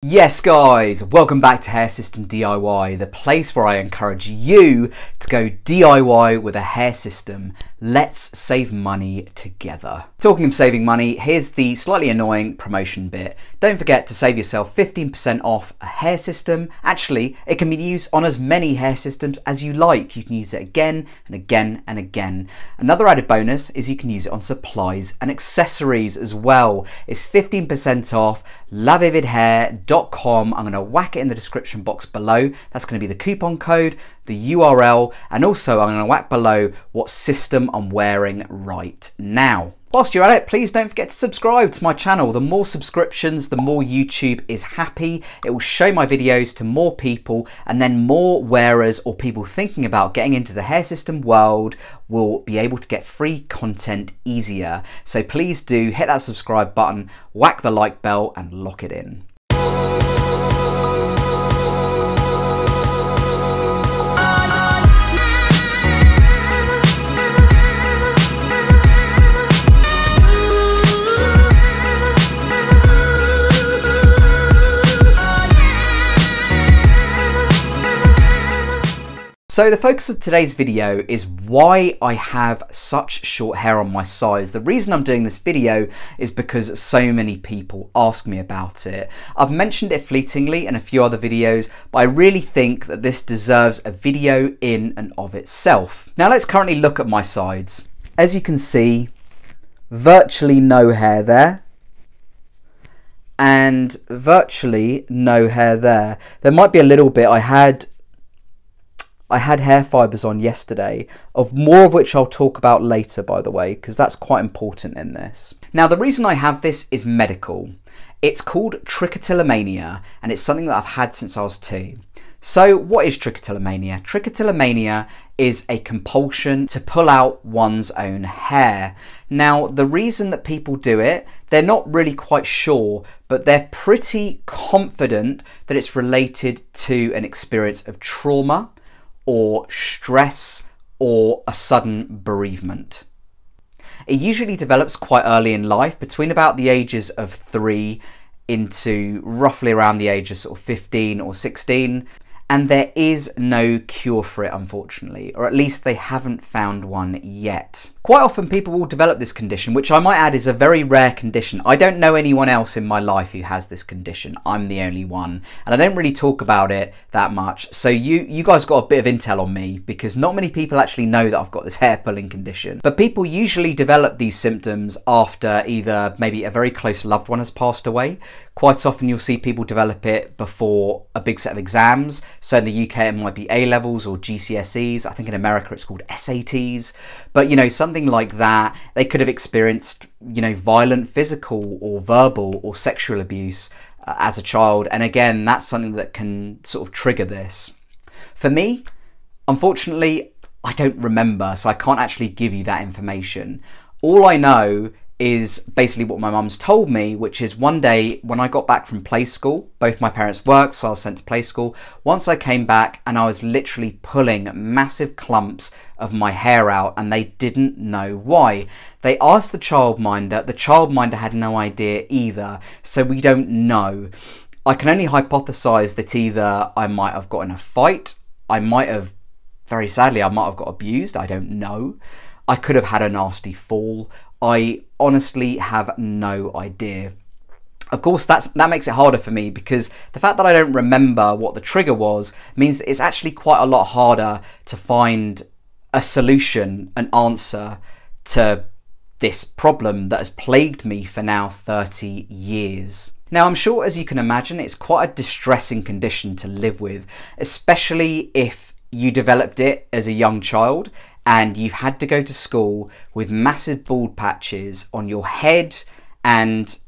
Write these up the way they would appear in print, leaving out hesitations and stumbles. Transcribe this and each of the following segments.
Yes guys, welcome back to Hair System DIY, the place where I encourage you to go DIY with a hair system. Let's save money together. Talking of saving money, here's the slightly annoying promotion bit. Don't forget to save yourself 15% off a hair system. Actually, it can be used on as many hair systems as you like. You can use it again and again and again. Another added bonus is you can use it on supplies and accessories as well. It's 15% off, lavividhair.com. I'm going to whack it in the description box below. That's going to be the coupon code, the URL, and also I'm going to whack below what system I'm wearing right now. Whilst you're at it, please don't forget to subscribe to my channel. The more subscriptions, the more YouTube is happy. It will show my videos to more people, and then more wearers or people thinking about getting into the hair system world will be able to get free content easier. So please do hit that subscribe button, whack the like bell, and lock it in. So the focus of today's video is why I have such short hair on my sides. The reason I'm doing this video is because so many people ask me about it. I've mentioned it fleetingly in a few other videos, but I really think that this deserves a video in and of itself. Now let's currently look at my sides. As you can see, virtually no hair there, and virtually no hair there. There might be a little bit. I had hair fibres on yesterday, of more of which I'll talk about later, by the way, because that's quite important in this. Now, the reason I have this is medical. It's called trichotillomania, and it's something that I've had since I was 2. So what is trichotillomania? Trichotillomania is a compulsion to pull out one's own hair. Now, the reason that people do it, they're not really quite sure, but they're pretty confident that it's related to an experience of trauma, or stress, or a sudden bereavement. It usually develops quite early in life, between about the ages of 3 into roughly around the age of sort of 15 or 16. And there is no cure for it, unfortunately, or at least they haven't found one yet. Quite often people will develop this condition, which I might add is a very rare condition. I don't know anyone else in my life who has this condition. I'm the only one, and I don't really talk about it that much. So you guys got a bit of intel on me, because not many people actually know that I've got this hair pulling condition. But people usually develop these symptoms after either maybe a very close loved one has passed away. Quite often you'll see people develop it before a big set of exams. So in the UK it might be A-levels or GCSEs. I think in America it's called SATs. But you know, something like that. They could have experienced, you know, violent physical or verbal or sexual abuse as a child. And again, that's something that can sort of trigger this. For me, unfortunately, I don't remember, so I can't actually give you that information. All I know is basically what my mum's told me, which is one day when I got back from play school, both my parents worked, so I was sent to play school. Once I came back and I was literally pulling massive clumps of my hair out, and they didn't know why. They asked the childminder had no idea either, so we don't know. I can only hypothesize that either I might have got in a fight, I might have, very sadly, I might have got abused, I don't know. I could have had a nasty fall. I honestly have no idea. Of course, that makes it harder for me, because the fact that I don't remember what the trigger was means that it's actually quite a lot harder to find a solution, an answer to this problem that has plagued me for now 30 years. Now, I'm sure, as you can imagine, it's quite a distressing condition to live with, especially if you developed it as a young child and you've had to go to school with massive bald patches on your head. And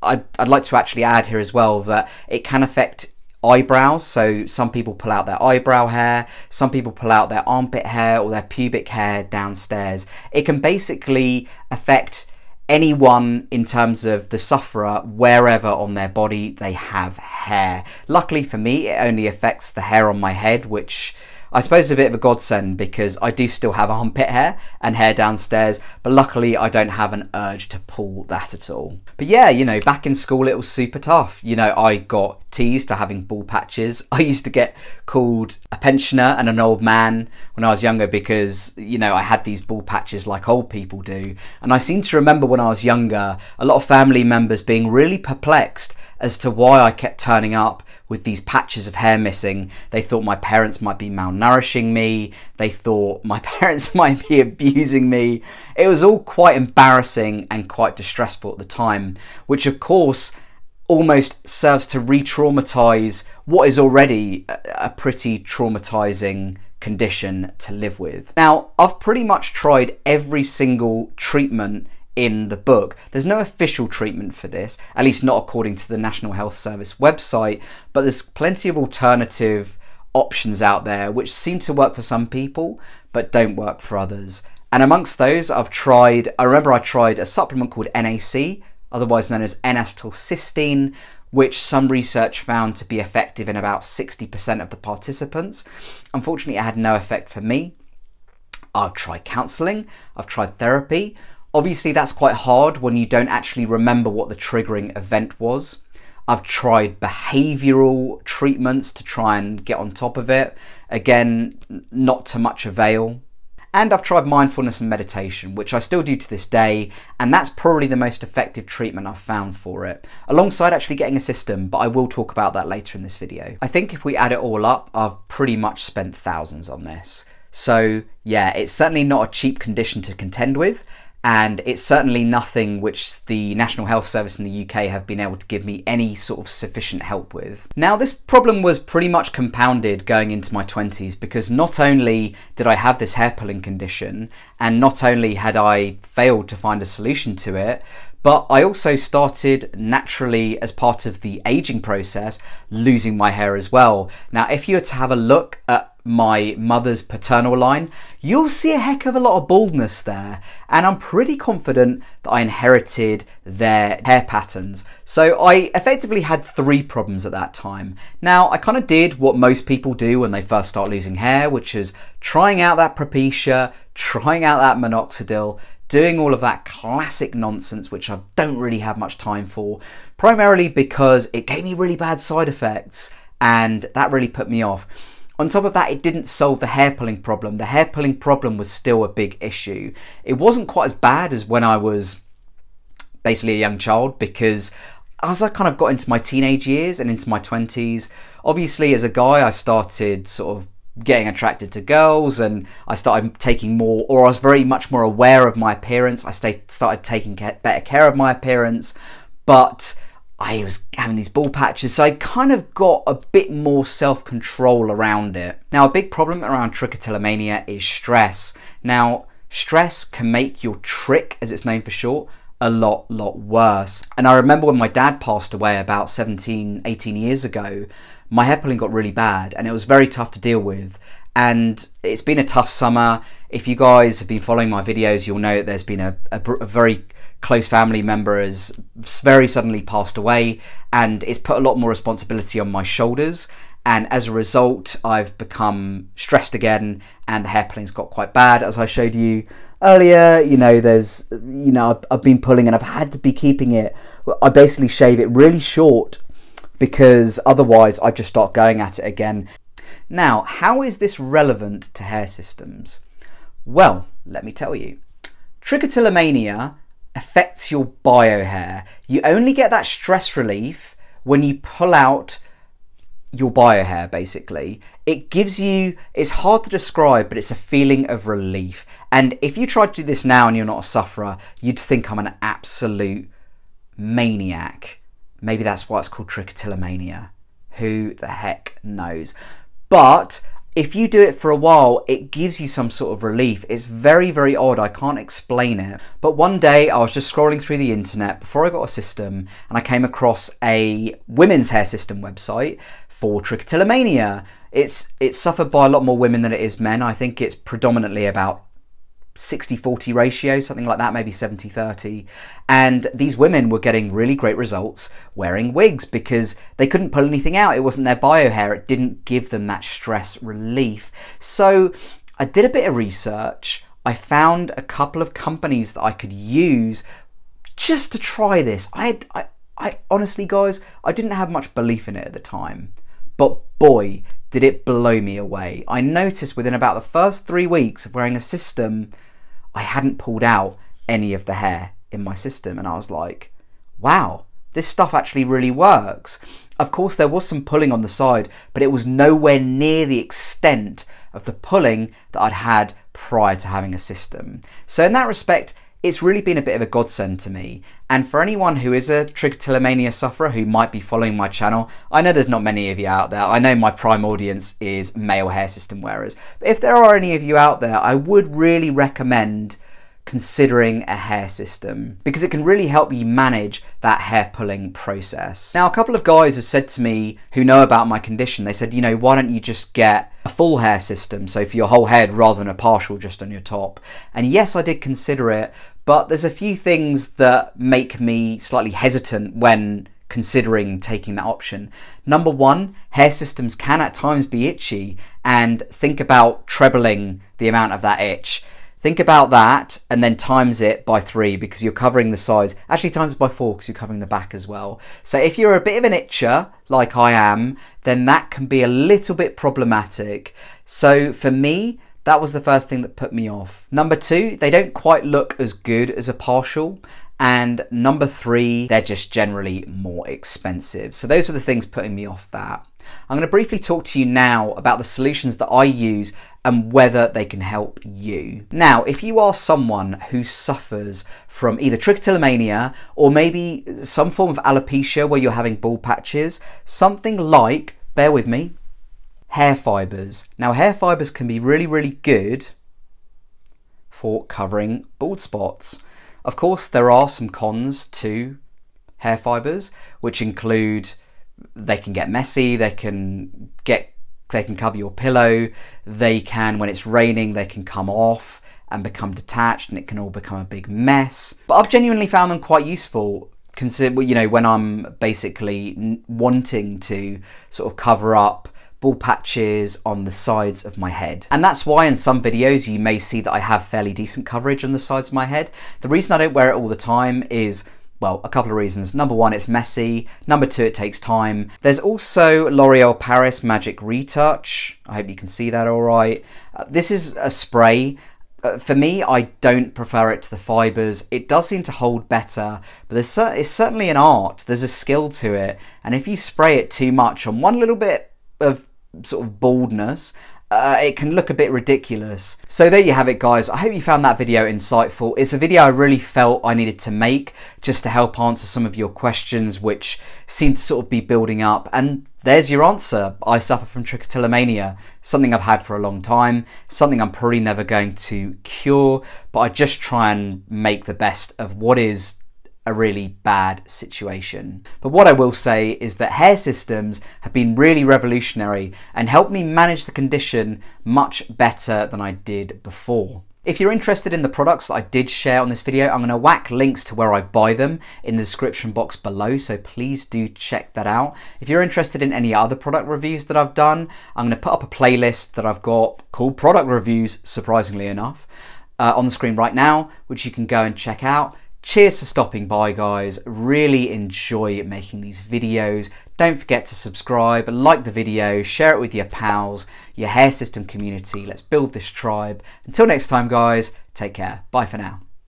I'd like to actually add here as well that it can affect eyebrows. So some people pull out their eyebrow hair, some people pull out their armpit hair or their pubic hair downstairs. It can basically affect anyone in terms of the sufferer wherever on their body they have hair. Luckily for me, it only affects the hair on my head, which I suppose it's a bit of a godsend because I do still have armpit hair and hair downstairs, but luckily I don't have an urge to pull that at all. But yeah, you know, back in school it was super tough. You know, I got teased for having bald patches. I used to get called a pensioner and an old man when I was younger because, you know, I had these bald patches like old people do. And I seem to remember when I was younger, a lot of family members being really perplexed as to why I kept turning up with these patches of hair missing. They thought my parents might be malnourishing me. They thought my parents might be abusing me. It was all quite embarrassing and quite distressful at the time, which of course almost serves to re-traumatize what is already a pretty traumatizing condition to live with. Now, I've pretty much tried every single treatment in the book. There's no official treatment for this, at least not according to the National Health Service website, but there's plenty of alternative options out there which seem to work for some people but don't work for others. And amongst those, I remember I tried a supplement called NAC, otherwise known as N-acetylcysteine, which some research found to be effective in about 60% of the participants. Unfortunately, it had no effect for me. I've tried counselling, I've tried therapy. Obviously, that's quite hard when you don't actually remember what the triggering event was. I've tried behavioural treatments to try and get on top of it. Again, not to much avail. And I've tried mindfulness and meditation, which I still do to this day, and that's probably the most effective treatment I've found for it, alongside actually getting a system, but I will talk about that later in this video. I think if we add it all up, I've pretty much spent thousands on this. So yeah, it's certainly not a cheap condition to contend with, and it's certainly nothing which the National Health Service in the UK have been able to give me any sort of sufficient help with. Now, this problem was pretty much compounded going into my 20s because not only did I have this hair pulling condition, and not only had I failed to find a solution to it, but I also started naturally, as part of the aging process, losing my hair as well. Now, if you were to have a look at my mother's paternal line, you'll see a heck of a lot of baldness there, and I'm pretty confident that I inherited their hair patterns. So I effectively had 3 problems at that time. Now, I kind of did what most people do when they first start losing hair, which is trying out that Propecia, trying out that minoxidil, doing all of that classic nonsense, which I don't really have much time for, primarily because it gave me really bad side effects, and that really put me off. On top of that, it didn't solve the hair pulling problem. The hair pulling problem was still a big issue. It wasn't quite as bad as when I was basically a young child, because as I kind of got into my teenage years and into my 20s, obviously as a guy I started sort of getting attracted to girls, and I started taking more, or I was very much more aware of my appearance. I started taking better care of my appearance, but I was having these bald patches, so I kind of got a bit more self-control around it. Now, a big problem around trichotillomania is stress. Now, stress can make your trick, as it's known for short, a lot worse. And I remember when my dad passed away about 17, 18 years ago, my hair pulling got really bad, and it was very tough to deal with. And it's been a tough summer. If you guys have been following my videos, you'll know that there's been a very close family member has very suddenly passed away, and it's put a lot more responsibility on my shoulders, and as a result I've become stressed again, and the hair pulling's got quite bad, as I showed you earlier. You know, I've been pulling and I've had to be keeping it. I basically shave it really short because otherwise I just start going at it again. Now, how is this relevant to hair systems? Well, let me tell you. Trichotillomania affects your biohair. You only get that stress relief when you pull out your biohair, basically. It gives you, it's hard to describe, but it's a feeling of relief. And if you try to do this now and you're not a sufferer, you'd think I'm an absolute maniac. Maybe that's why it's called trichotillomania. Who the heck knows? But if you do it for a while, it gives you some sort of relief. It's very, very odd. I can't explain it. But one day I was just scrolling through the internet before I got a system, and I came across a women's hair system website for trichotillomania. It's suffered by a lot more women than it is men. I think it's predominantly about 60-40 ratio, something like that, maybe 70-30. And these women were getting really great results wearing wigs because they couldn't pull anything out. It wasn't their bio hair. It didn't give them that stress relief. So I did a bit of research. I found a couple of companies that I could use just to try this. I honestly, guys, I didn't have much belief in it at the time. But boy, did it blow me away. I noticed within about the first 3 weeks of wearing a system, I hadn't pulled out any of the hair in my system. And I was like, wow, this stuff actually really works. Of course, there was some pulling on the side, but it was nowhere near the extent of the pulling that I'd had prior to having a system. So in that respect, it's really been a bit of a godsend to me. And for anyone who is a trichotillomania sufferer who might be following my channel, I know there's not many of you out there. I know my prime audience is male hair system wearers. But if there are any of you out there, I would really recommend considering a hair system because it can really help you manage that hair pulling process. Now, a couple of guys have said to me who know about my condition, they said, you know, why don't you just get a full hair system, so for your whole head rather than a partial just on your top? And yes, I did consider it, but there's a few things that make me slightly hesitant when considering taking that option. Number one, hair systems can at times be itchy, and think about trebling the amount of that itch. Think about that and then times it by 3 because you're covering the sides. Actually, times it by 4 because you're covering the back as well. So if you're a bit of an itcher, like I am, then that can be a little bit problematic. So for me, that was the first thing that put me off. Number 2, they don't quite look as good as a partial. And number 3, they're just generally more expensive. So those are the things putting me off that. I'm going to briefly talk to you now about the solutions that I use and whether they can help you. Now, if you are someone who suffers from either trichotillomania or maybe some form of alopecia where you're having bald patches, something like, bear with me, hair fibres. Now, hair fibres can be really, really good for covering bald spots. Of course, there are some cons to hair fibres, which include they can get messy, they can cover your pillow, they can, when it's raining, they can come off and become detached and it can all become a big mess. But I've genuinely found them quite useful, you know, when I'm basically wanting to sort of cover up bald patches on the sides of my head. And that's why in some videos you may see that I have fairly decent coverage on the sides of my head. The reason I don't wear it all the time is, well, a couple of reasons. Number 1, it's messy. Number 2, it takes time. There's also L'Oreal Paris Magic Retouch. I hope you can see that all right. This is a spray. For me, I don't prefer it to the fibres. It does seem to hold better, but it's certainly an art. There's a skill to it. And if you spray it too much on one little bit of sort of baldness, it can look a bit ridiculous. So there you have it, guys. I hope you found that video insightful. It's a video I really felt I needed to make just to help answer some of your questions which seem to sort of be building up. And there's your answer. I suffer from trichotillomania, something I've had for a long time, something I'm probably never going to cure, but I just try and make the best of what is a really bad situation. But what I will say is that hair systems have been really revolutionary and helped me manage the condition much better than I did before. If you're interested in the products that I did share on this video, I'm going to whack links to where I buy them in the description box below, so please do check that out. If you're interested in any other product reviews that I've done, I'm going to put up a playlist that I've got called Product Reviews, surprisingly enough, on the screen right now, which you can go and check out. Cheers for stopping by, guys. Really enjoy making these videos. Don't forget to subscribe, like the video, share it with your pals, your hair system community. Let's build this tribe. Until next time, guys, take care. Bye for now.